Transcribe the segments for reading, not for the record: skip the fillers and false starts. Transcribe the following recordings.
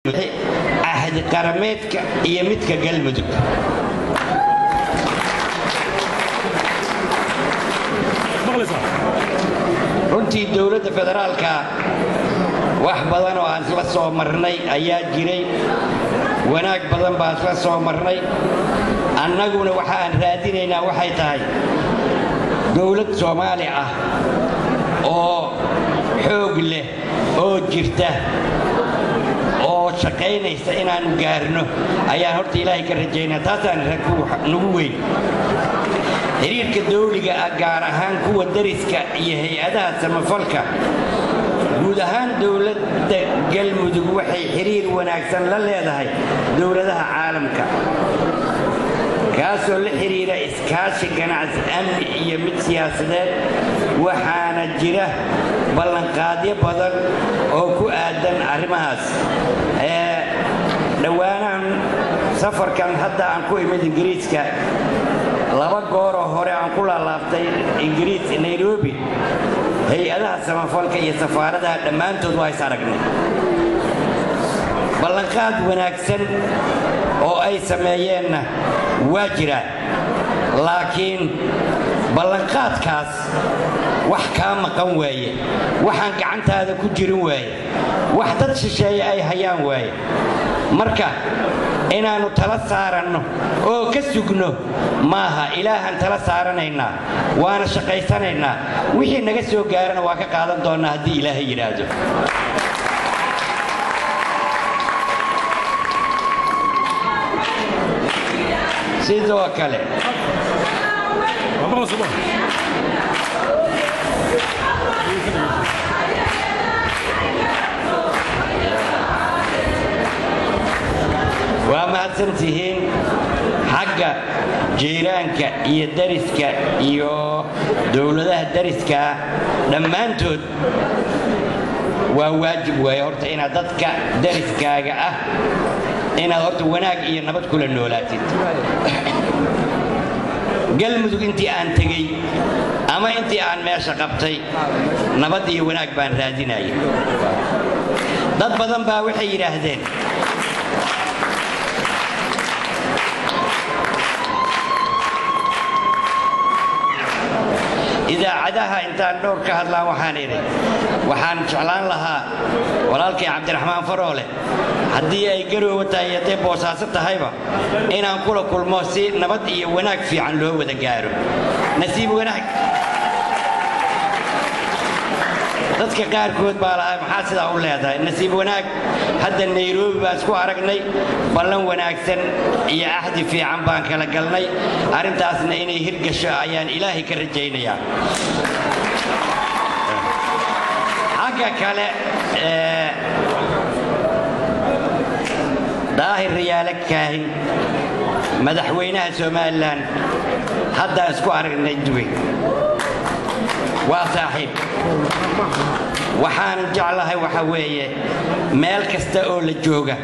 عهد قرميتك يمتك قلمدك runtii dawladda federaalka wax badan oo aan isla soo marnay ayaa jiray wanaag badan baan isla soo marnay annaguna waxa aan raadinaynaa waxay tahay dawlad Soomaali ah oo xoog leh oo jirta oo shaqaynaysa inaan gaarno ayaa horta Ilaahay ka rajaynaa taasaan nagu weyn xiriirka dawliga gaar ahaan kuwa dariska iyo hay'adaha samafalka guud ahaan dawladda galmudug waxay xiriir wanaagsan la leedahay dawladaha caalamka kaasoo la xiriira iskaashi ganacsi amni iyo mid siyaasadeed waxaana jira ballanqaadyo badan oo ku aadan arrimahaas dhawaanahan safarkan hadda aan ku imid Ingiriiska laba goor oo hore aan ku laalaabtay Ingiriis Nairobi hay'adaha samafalka iyo safaaradaha dhammaantood waa is aragnay ballanqaad wanaagsan oo ay sameeyeenna waa jiraan laakiin ballanqaadkaas wax ka maqan waaye waxaan gacantaada ku jirin waaye wax dad shisheeye ay hayaan waaye marka inaanu tala saaranno oo ka sugno maaha ilaahan tala saaranaynaa waana shaqaysanaynaa wixii naga soo gaarana waa ka qaadan doonaa haddii Ilaahay yiraahdo sidoo kale waa mahadsantihiin xagga jiiraanka iyo dariska iyo dawladaha dariska dhammaantood waa waajib waay horta inaad dadka dariskaaga ah inaad horta wanaag iyo nabad kula noolaatid galmudug intii aan tagay ama intii aan meesha qabtay nabad iyo wanaag baan raadinayay dad badan baa waxay yiraahdeen idaacadaha intaan dhowr ka hadlaan waxaan jeclaan lahaa walaalkay Cabdiraxmaan Faroole haddii ay garoowo tahay haddii boosaaso tahayba inaan kula kulmo si nabad iyo wanaag fiican loo wada gaaro nasiib wanaag dadka qaarkood baa lahay maxaa sidaa u leedahay nasiib wanaag hadda Nairobi baan isku aragnay ballan wanaagsan iyo ahdi fiican baan kala galnay arintaasna inay hirgasho ayaan Ilaahay ka rajaynayaa xagga kale daahir riyaal kaahin madaxweynaha Soomaaliland hadda isku aragnay duway waa saaxiib waxaan jeclahay waxa weeye meel kasta oo la jooga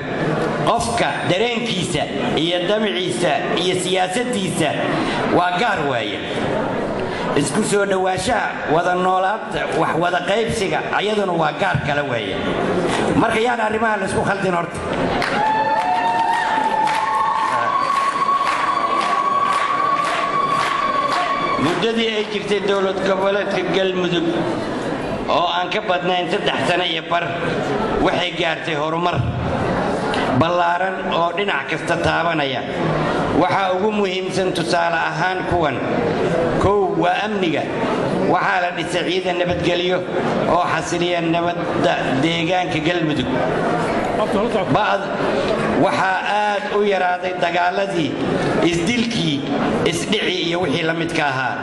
qofka dareenkiisa iyo damciisa iyo siyaasadiisa waa gaar waaye isku soo dhawaashaha wada noolaanta wax wada qaybsiga ayaduna waa gaar kala waaye marka yaan arrimaha la isku khaldin horta muddadii ay jirtay dawlad goboleedka galmudug oo aan ka badnayn 3 sano iyo bar waxay gaartay horumar ballaaran oo dhinac kasta taabanaya waxa ugu muhiimsan tusaale ahaan kuwan kow waa amniga waxa la dhisay ciidan nabadgelyo oo xasiliya nabadda deegaanka galmudug بعض waxa aad u yaraaday dagaaladii isdilkii isdhici iyo wixii la midka ahaa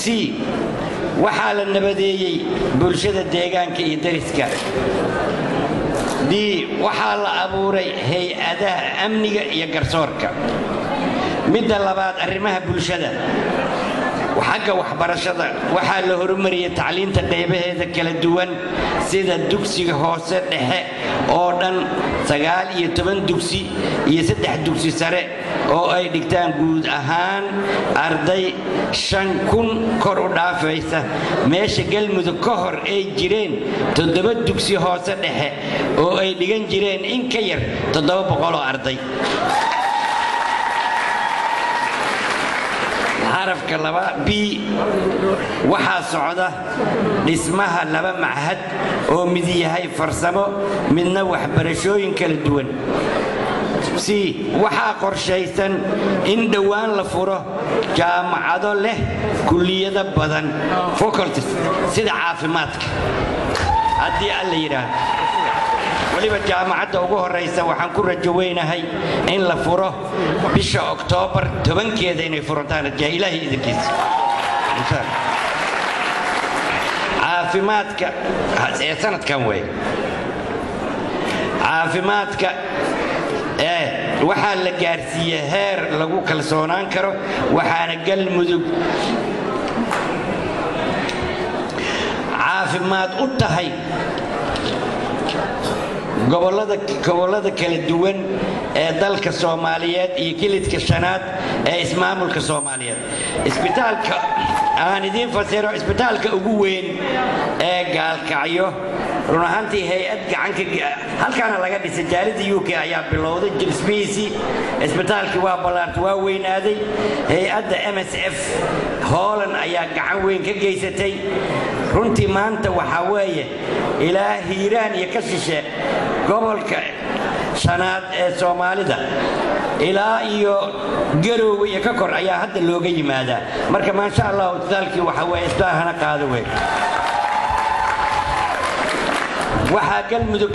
si waxa la nabadeeyay bulshada deegaanka iyo dariska waxa la abuuray hay'adaha amniga iyo garsoorka midda labaad arrimaha bulshada وحاجة وحبرشة وحال هرمرية تعليم تقريبا هذا كلا دوان سيدا دوكسي هوسة نحق أوردن سجال يتمن دوكسي يسدح دوكسي سرق oo ay dhigtaan guud ahaan arday 5,000 kor u dhaafaysa meesha galmudug ka hor ay jireen 7 dugsi hoose dhexe oo ay dhigan jireen in ka yar 700 oo arday xarafka 2 B waxaa socda dhismaha 2 machad oo mid yahay farsamo midna waxbarashooyin kala duwan waxaa qorshaysan in dhawaan la furo jaamacado leh kulliyado badan faculties sida caafimaadka haddii alla yiraahdo waliba jaamacadda ugu horeysa waxaan ku rajoweynahay in la furo bisha Oktoobar 10keeda inay furtaan ilaahay idinkiisa caafimaadka ee sanadkan way caafimaadka waxaa la gaarsiiyay heer lagu kalsoonaan karo waxaana galmudug caafimaad u tahay gobolada kala duwan ee dalka Soomaaliyeed iyo kilidka shanaad ee ismaamulka Soomaaliyeed isbitaalka aan idin fasiro isbitaalka ugu weyn ee Gaalkacyo run ahaantii hay'ad gacanka halkaana laga dhisay jaalida UK ayaa bilowday jilsmiisi isbitaalkii waa balaartay waa weynaaday hay'adda MSF Holland ayaa gacan weyn ka geysatay runtii maanta waxa weeye ilaa Hiiraan iyo ka shishe gobolka shanaad ee Soomaalida ilaa iyo Garowe iyo ka kor ayaa hadda looga yimaadaa marka ma sha Allah isbitaalkii waxa weeye isbaahana qaado weey waxaa galmudug